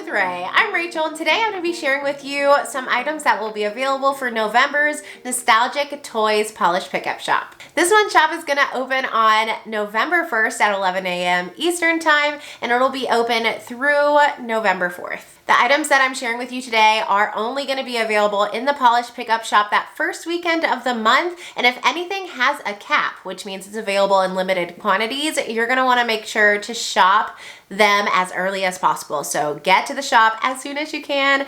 with Ray. I'm Rachel, and today I'm going to be sharing with you some items that will be available for November's Nostalgic Toys Polish Pickup Shop. This one shop is going to open on November 1st at 11 a.m. Eastern Time, and it'll be open through November 4th. The items that I'm sharing with you today are only going to be available in the Polish Pickup Shop that first weekend of the month, and if anything has a cap, which means it's available in limited quantities, you're going to want to make sure to shop them as early as possible. So get to the shop as soon as you can,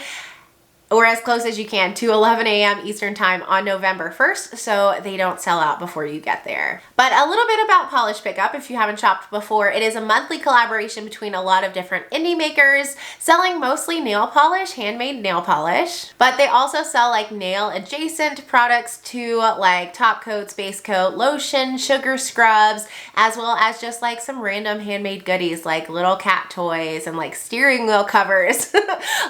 or as close as you can to 11 a.m. Eastern Time on November 1st so they don't sell out before you get there. But a little bit about Polish Pickup, if you haven't shopped before, it is a monthly collaboration between a lot of different indie makers selling mostly nail polish, handmade nail polish, but they also sell like nail adjacent products too, like top coats, base coat, lotion, sugar scrubs, as well as just like some random handmade goodies like little cat toys and like steering wheel covers.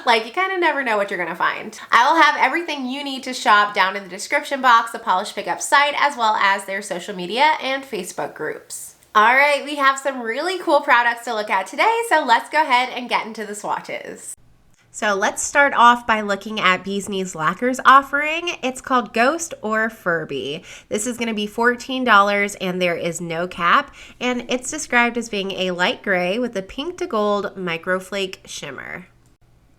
Like you kind of never know what you're gonna find. I will have everything you need to shop down in the description box, the Polish Pickup site, as well as their social media and Facebook groups. All right, we have some really cool products to look at today, so let's go ahead and get into the swatches. So let's start off by looking at Knees Lacquer's offering. It's called Ghost or Furby. This is going to be $14 and there is no cap, and it's described as being a light gray with a pink to gold microflake shimmer.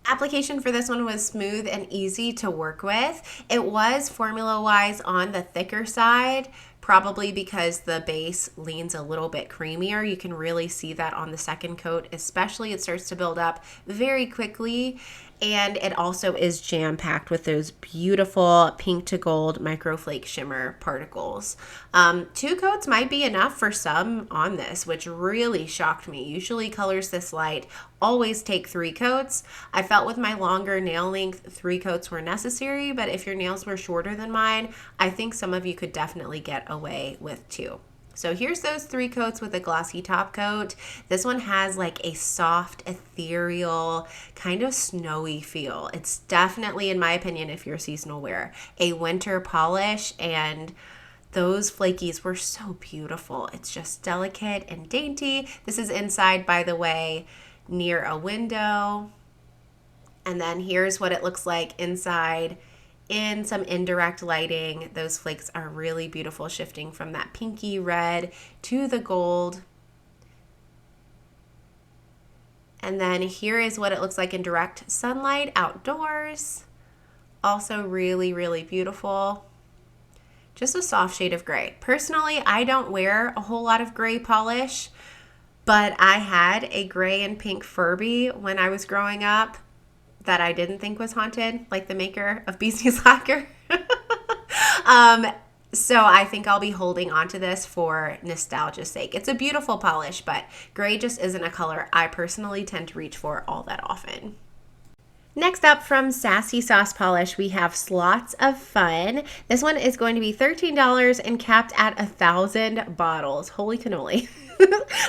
Application for this one was smooth and easy to work with. It was formula-wise on the thicker side, probably because the base leans a little bit creamier. You can really see that on the second coat, especially it starts to build up very quickly. And it also is jam-packed with those beautiful pink to gold microflake shimmer particles. 2 coats might be enough for some on this, which really shocked me. Usually colors this light always take 3 coats. I felt with my longer nail length, 3 coats were necessary, but if your nails were shorter than mine, I think some of you could definitely get away with 2. So here's those 3 coats with a glossy top coat. This one has like a soft, ethereal, kind of snowy feel. It's definitely, in my opinion, if you're seasonal wear, a winter polish, and those flakies were so beautiful. It's just delicate and dainty. This is inside, by the way, near a window. And then here's what it looks like inside in some indirect lighting. Those flakes are really beautiful, shifting from that pinky red to the gold. And then here is what it looks like in direct sunlight outdoors. Also really, really beautiful. Just a soft shade of gray. Personally, I don't wear a whole lot of gray polish, but I had a gray and pink Furby when I was growing up that I didn't think was haunted, like the maker of Knees Lacquer. So I think I'll be holding on to this for nostalgia's sake. It's a beautiful polish, but gray just isn't a color I personally tend to reach for all that often. Next up from Sassy Sauce Polish, we have Slots of Fun. This one is going to be $13 and capped at 1,000 bottles. Holy cannoli.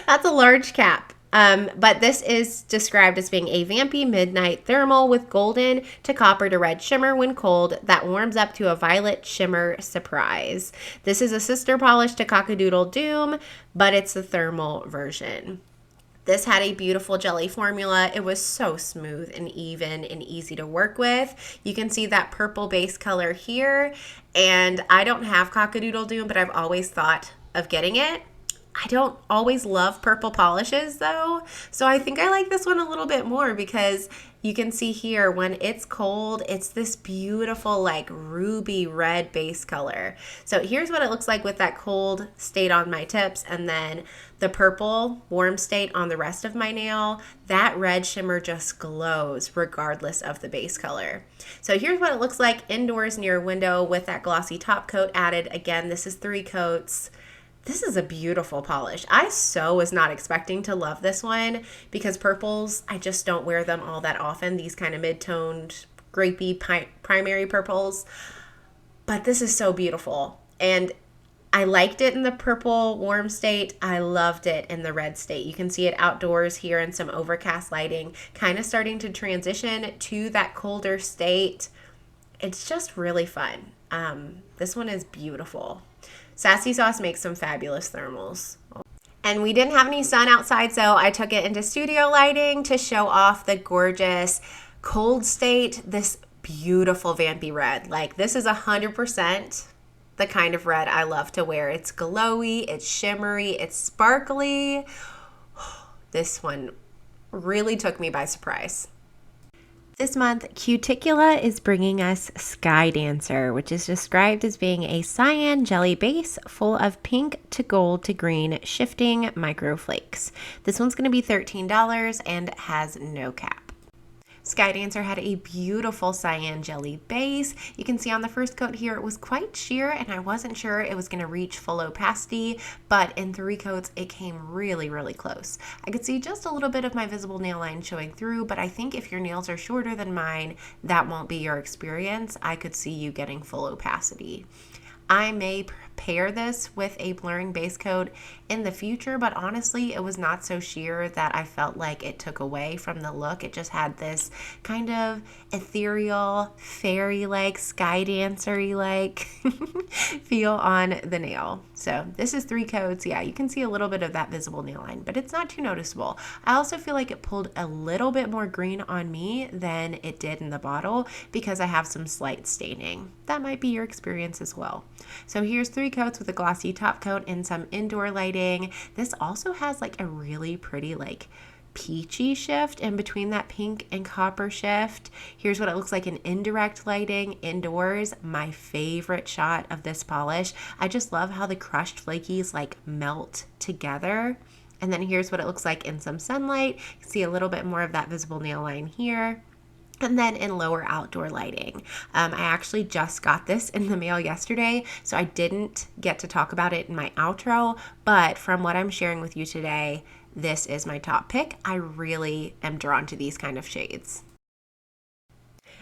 That's a large cap. But this is described as being a vampy midnight thermal with golden to copper to red shimmer when cold that warms up to a violet shimmer surprise. This is a sister polish to Cockadoodle Doom, but it's the thermal version. This had a beautiful jelly formula. It was so smooth and even and easy to work with. You can see that purple base color here, and I don't have Cockadoodle Doom, but I've always thought of getting it. I don't always love purple polishes though, so I think I like this one a little bit more because you can see here when it's cold, it's this beautiful like ruby red base color. So here's what it looks like with that cold state on my tips, and then the purple warm state on the rest of my nail. That red shimmer just glows regardless of the base color. So here's what it looks like indoors near a window with that glossy top coat added. Again, this is 3 coats. This is a beautiful polish. I so was not expecting to love this one because purples, I just don't wear them all that often, these kind of mid-toned, grapey primary purples. But this is so beautiful. And I liked it in the purple warm state. I loved it in the red state. You can see it outdoors here in some overcast lighting, kind of starting to transition to that colder state. It's just really fun. This one is beautiful. Sassy Sauce makes some fabulous thermals. And we didn't have any sun outside, so I took it into studio lighting to show off the gorgeous Cold State, this beautiful vampy red. Like, this is 100% the kind of red I love to wear. It's glowy, it's shimmery, it's sparkly. This one really took me by surprise. This month, Cuticula is bringing us Sky Dancer, which is described as being a cyan jelly base full of pink to gold to green shifting micro flakes. This one's going to be $13 and has no cap. Sky Dancer had a beautiful cyan jelly base. You can see on the first coat here it was quite sheer, and I wasn't sure it was going to reach full opacity, but in 3 coats it came really, really close. I could see just a little bit of my visible nail line showing through, but I think if your nails are shorter than mine, that won't be your experience. I could see you getting full opacity. I may pair this with a blurring base coat in the future, but honestly, it was not so sheer that I felt like it took away from the look. It just had this kind of ethereal, fairy-like, sky dancer-like feel on the nail. So this is 3 coats. Yeah, you can see a little bit of that visible nail line, but it's not too noticeable. I also feel like it pulled a little bit more green on me than it did in the bottle because I have some slight staining. That might be your experience as well. So here's 3 coats with a glossy top coat and some indoor lighting. This also has like a really pretty like peachy shift in between that pink and copper shift. Here's what it looks like in indirect lighting indoors. My favorite shot of this polish. I just love how the crushed flakies like melt together. And then here's what it looks like in some sunlight. You can see a little bit more of that visible nail line here. And then in lower outdoor lighting. I actually just got this in the mail yesterday, so I didn't get to talk about it in my outro, but from what I'm sharing with you today, this is my top pick. I really am drawn to these kind of shades.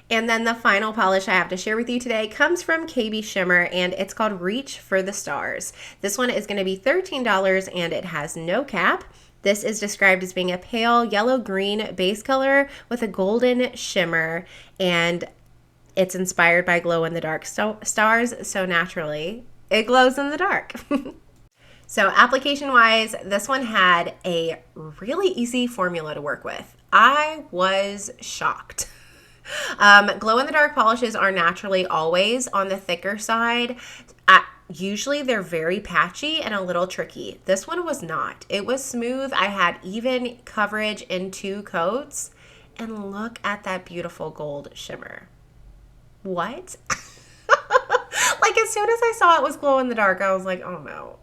And then the final polish I have to share with you today comes from KBShimmer, and it's called Reach for the Stars. This one is going to be $13 and it has no cap. This is described as being a pale yellow-green base color with a golden shimmer, and it's inspired by glow-in-the-dark stars, so naturally it glows in the dark. So application-wise, this one had a really easy formula to work with. I was shocked. Glow-in-the-dark polishes are naturally always on the thicker side. Usually they're very patchy and a little tricky. This one was not. It was smooth. I had even coverage in 2 coats. And look at that beautiful gold shimmer. What? Like as soon as I saw it was glow in the dark, I was like, oh no.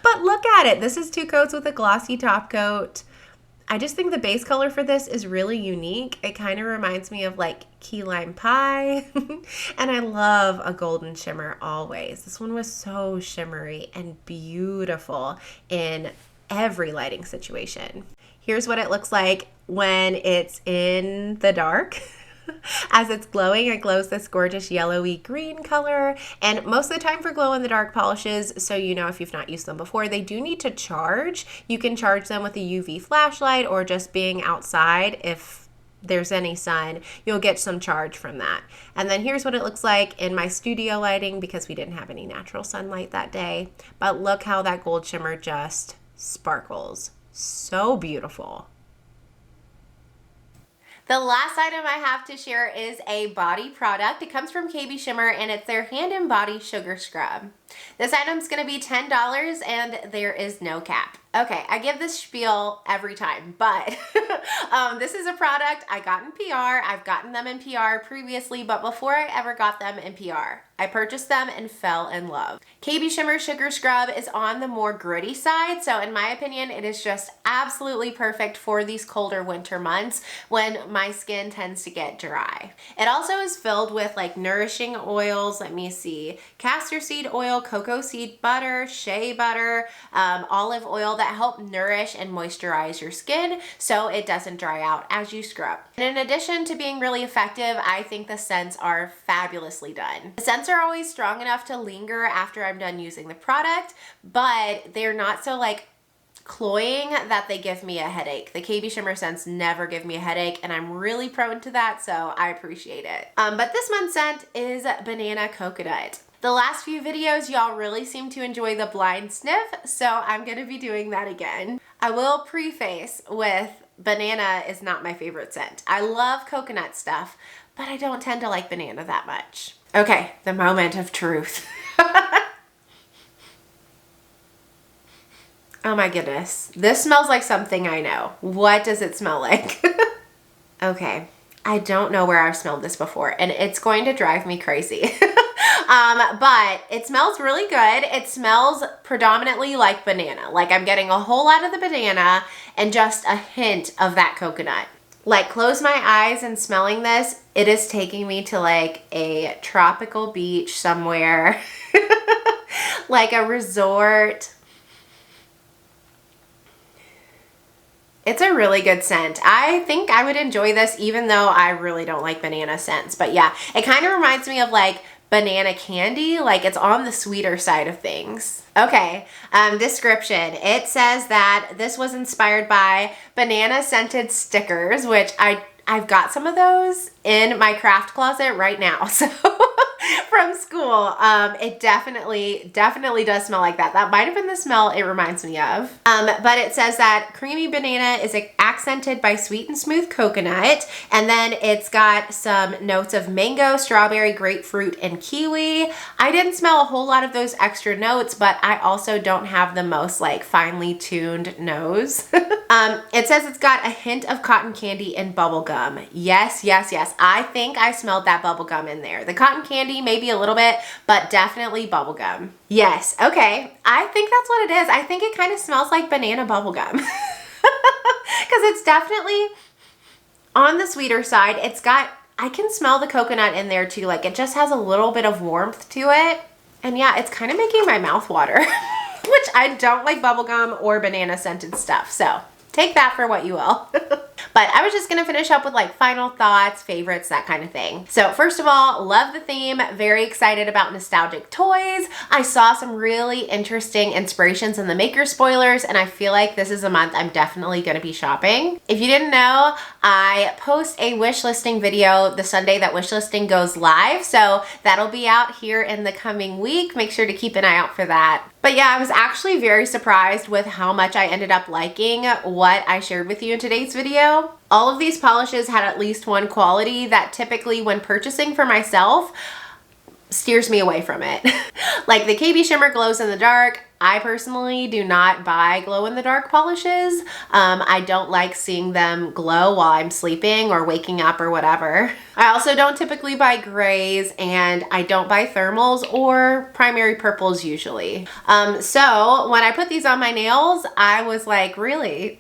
But look at it. This is 2 coats with a glossy top coat. I just think the base color for this is really unique. It kind of reminds me of like key lime pie. And I love a golden shimmer always. This one was so shimmery and beautiful in every lighting situation. Here's what it looks like when it's in the dark. As it's glowing, it glows this gorgeous yellowy green color. And most of the time for glow-in-the-dark polishes, so you know if you've not used them before, they do need to charge. You can charge them with a UV flashlight or just being outside. If there's any sun, you'll get some charge from that. And then here's what it looks like in my studio lighting because we didn't have any natural sunlight that day. But look how that gold shimmer just sparkles. So beautiful. The last item I have to share is a body product. It comes from KBShimmer and it's their Hand and Body Sugar Scrub. This item's gonna be $10 and there is no cap. Okay, I give this spiel every time, but this is a product I got in PR. I've gotten them in PR previously, but before I ever got them in PR, I purchased them and fell in love. KBShimmer Sugar Scrub is on the more gritty side, so in my opinion, it is just absolutely perfect for these colder winter months when my skin tends to get dry. It also is filled with like nourishing oils. Let me see, castor seed oil, cocoa seed butter, shea butter, olive oil that help nourish and moisturize your skin so it doesn't dry out as you scrub. And in addition to being really effective, I think the scents are fabulously done. The scents are always strong enough to linger after I'm done using the product, but they're not so like cloying that they give me a headache. The KBShimmer scents never give me a headache, and I'm really prone to that, so I appreciate it. But this month's scent is Banana Coconut. The last few videos, y'all really seem to enjoy the blind sniff, so I'm gonna be doing that again. I will preface with banana is not my favorite scent. I love coconut stuff, but I don't tend to like banana that much. Okay, the moment of truth. Oh my goodness. This smells like something I know. What does it smell like? Okay, I don't know where I've smelled this before, and it's going to drive me crazy. But it smells really good. It smells predominantly like banana. Like I'm getting a whole lot of the banana and just a hint of that coconut. Like close my eyes and smelling this, it is taking me to like a tropical beach somewhere, like a resort. It's a really good scent. I think I would enjoy this even though I really don't like banana scents. But yeah, it kind of reminds me of like banana candy, like it's on the sweeter side of things. Okay, description. It says that this was inspired by banana scented stickers, which I've got some of those in my craft closet right now. So from school, it definitely does smell like that. That might have been the smell it reminds me of. But it says that creamy banana is accented by sweet and smooth coconut. And then it's got some notes of mango, strawberry, grapefruit, and kiwi. I didn't smell a whole lot of those extra notes, but I also don't have the most like finely tuned nose. It says it's got a hint of cotton candy and bubble gum. Yes, yes, yes. I think I smelled that bubble gum in there. The cotton candy, maybe a little bit, but definitely bubble gum. Yes, okay. I think that's what it is. I think it kind of smells like banana bubble gum. Because it's definitely on the sweeter side. It's got, I can smell the coconut in there too. Like it just has a little bit of warmth to it. And yeah, it's kind of making my mouth water, which I don't like bubblegum or banana scented stuff. So take that for what you will. But I was just gonna finish up with like final thoughts, favorites, that kind of thing. So first of all, love the theme, very excited about nostalgic toys. I saw some really interesting inspirations in the maker spoilers, and I feel like this is a month I'm definitely gonna be shopping. If you didn't know, I post a wish listing video the Sunday that wish listing goes live, so that'll be out here in the coming week. Make sure to keep an eye out for that. But yeah, I was actually very surprised with how much I ended up liking what I shared with you in today's video. All of these polishes had at least one quality that typically when purchasing for myself steers me away from it. Like the KBShimmer glows in the dark. I personally do not buy glow in the dark polishes. I don't like seeing them glow while I'm sleeping or waking up or whatever. I also don't typically buy grays, and I don't buy thermals or primary purples usually. So when I put these on my nails, I was like, really?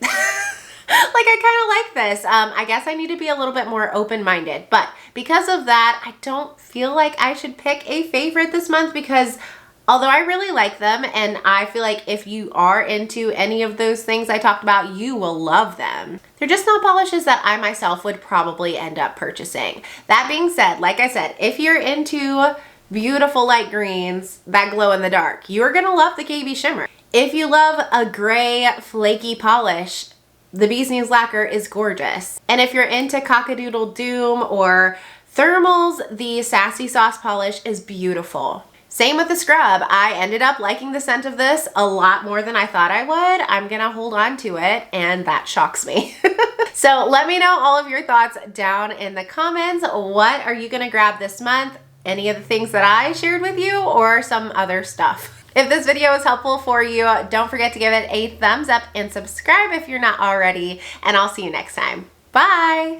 Like I kind of like this. I guess I need to be a little bit more open-minded, but because of that, I don't feel like I should pick a favorite this month because although I really like them and I feel like if you are into any of those things I talked about, you will love them. They're just not polishes that I myself would probably end up purchasing. That being said, like I said, if you're into beautiful light greens that glow in the dark, you're gonna love the KBShimmer. If you love a gray flaky polish, the Knees Lacquer is gorgeous. And if you're into Cockadoodle Doom or thermals, the Sassy Sauce polish is beautiful. Same with the scrub. I ended up liking the scent of this a lot more than I thought I would. I'm gonna hold on to it, and that shocks me. So let me know all of your thoughts down in the comments. What are you gonna grab this month? Any of the things that I shared with you or some other stuff? If this video was helpful for you, don't forget to give it a thumbs up and subscribe if you're not already, and I'll see you next time. Bye!